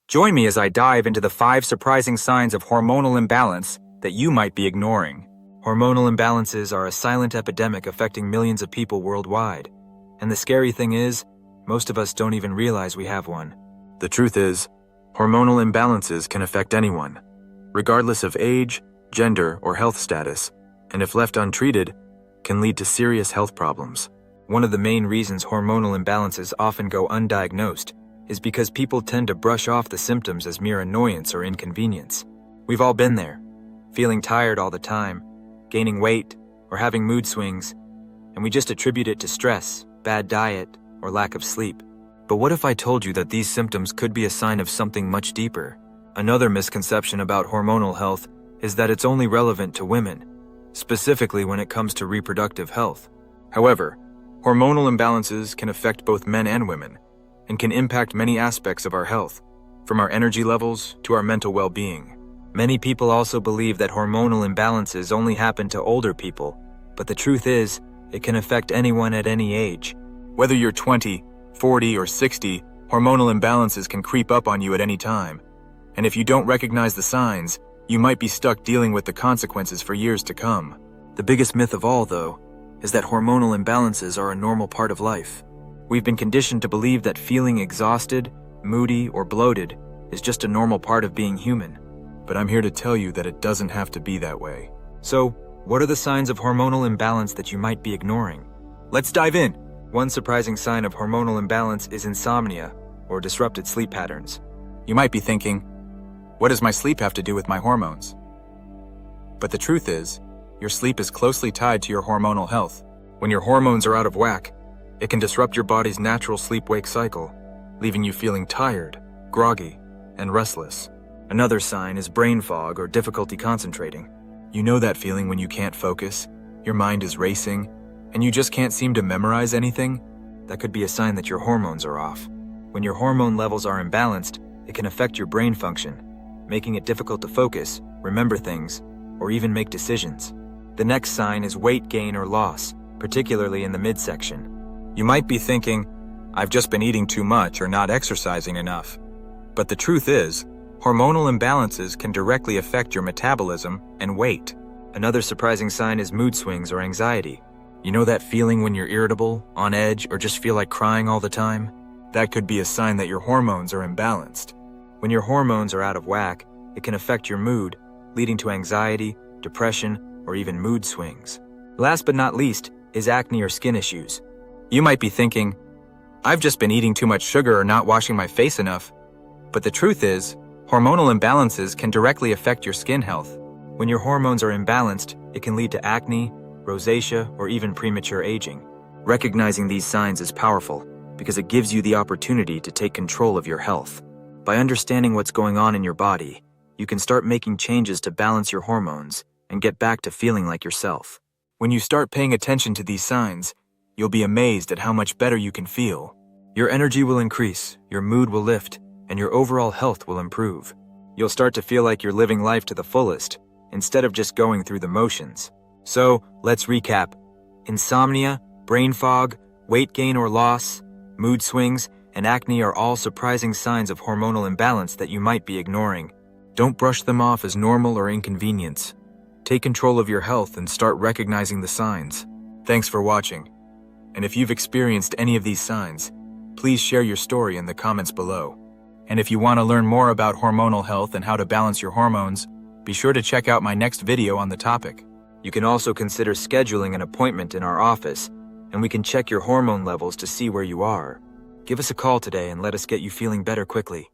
Join me as I dive into the 5 surprising signs of hormonal imbalance that you might be ignoring. Hormonal imbalances are a silent epidemic affecting millions of people worldwide. And the scary thing is, most of us don't even realize we have one. The truth is, hormonal imbalances can affect anyone, regardless of age, gender, or health status, and if left untreated, can lead to serious health problems. One of the main reasons hormonal imbalances often go undiagnosed is because people tend to brush off the symptoms as mere annoyance or inconvenience. We've all been there, feeling tired all the time, gaining weight, or having mood swings, and we just attribute it to stress, bad diet, or lack of sleep. But what if I told you that these symptoms could be a sign of something much deeper? Another misconception about hormonal health is that it's only relevant to women, specifically when it comes to reproductive health. However, hormonal imbalances can affect both men and women, and can impact many aspects of our health, from our energy levels to our mental well-being. Many people also believe that hormonal imbalances only happen to older people, but the truth is, it can affect anyone at any age. Whether you're 20, 40, or 60, hormonal imbalances can creep up on you at any time. And if you don't recognize the signs, you might be stuck dealing with the consequences for years to come. The biggest myth of all, though, is that hormonal imbalances are a normal part of life. We've been conditioned to believe that feeling exhausted, moody, or bloated is just a normal part of being human. But I'm here to tell you that it doesn't have to be that way. So, what are the signs of hormonal imbalance that you might be ignoring? Let's dive in! One surprising sign of hormonal imbalance is insomnia, or disrupted sleep patterns. You might be thinking, what does my sleep have to do with my hormones? But the truth is, your sleep is closely tied to your hormonal health. When your hormones are out of whack, it can disrupt your body's natural sleep-wake cycle, leaving you feeling tired, groggy, and restless. Another sign is brain fog or difficulty concentrating. You know that feeling when you can't focus, your mind is racing, and you just can't seem to memorize anything? That could be a sign that your hormones are off. When your hormone levels are imbalanced, it can affect your brain function, making it difficult to focus, remember things, or even make decisions. The next sign is weight gain or loss, particularly in the midsection. You might be thinking, I've just been eating too much or not exercising enough. But the truth is, hormonal imbalances can directly affect your metabolism and weight. Another surprising sign is mood swings or anxiety. You know that feeling when you're irritable, on edge, or just feel like crying all the time? That could be a sign that your hormones are imbalanced. When your hormones are out of whack, it can affect your mood, leading to anxiety, depression, or even mood swings. Last but not least is acne or skin issues. You might be thinking, I've just been eating too much sugar or not washing my face enough. But the truth is, hormonal imbalances can directly affect your skin health. When your hormones are imbalanced, it can lead to acne, rosacea, or even premature aging. Recognizing these signs is powerful because it gives you the opportunity to take control of your health. By understanding what's going on in your body, you can start making changes to balance your hormones and get back to feeling like yourself. When you start paying attention to these signs, you'll be amazed at how much better you can feel. Your energy will increase, your mood will lift, and your overall health will improve. You'll start to feel like you're living life to the fullest, instead of just going through the motions. So, let's recap. Insomnia, brain fog, weight gain or loss, mood swings, and acne are all surprising signs of hormonal imbalance that you might be ignoring. Don't brush them off as normal or inconvenience. Take control of your health and start recognizing the signs. Thanks for watching. And if you've experienced any of these signs, please share your story in the comments below. And if you want to learn more about hormonal health and how to balance your hormones, be sure to check out my next video on the topic. You can also consider scheduling an appointment in our office, and we can check your hormone levels to see where you are. Give us a call today and let us get you feeling better quickly.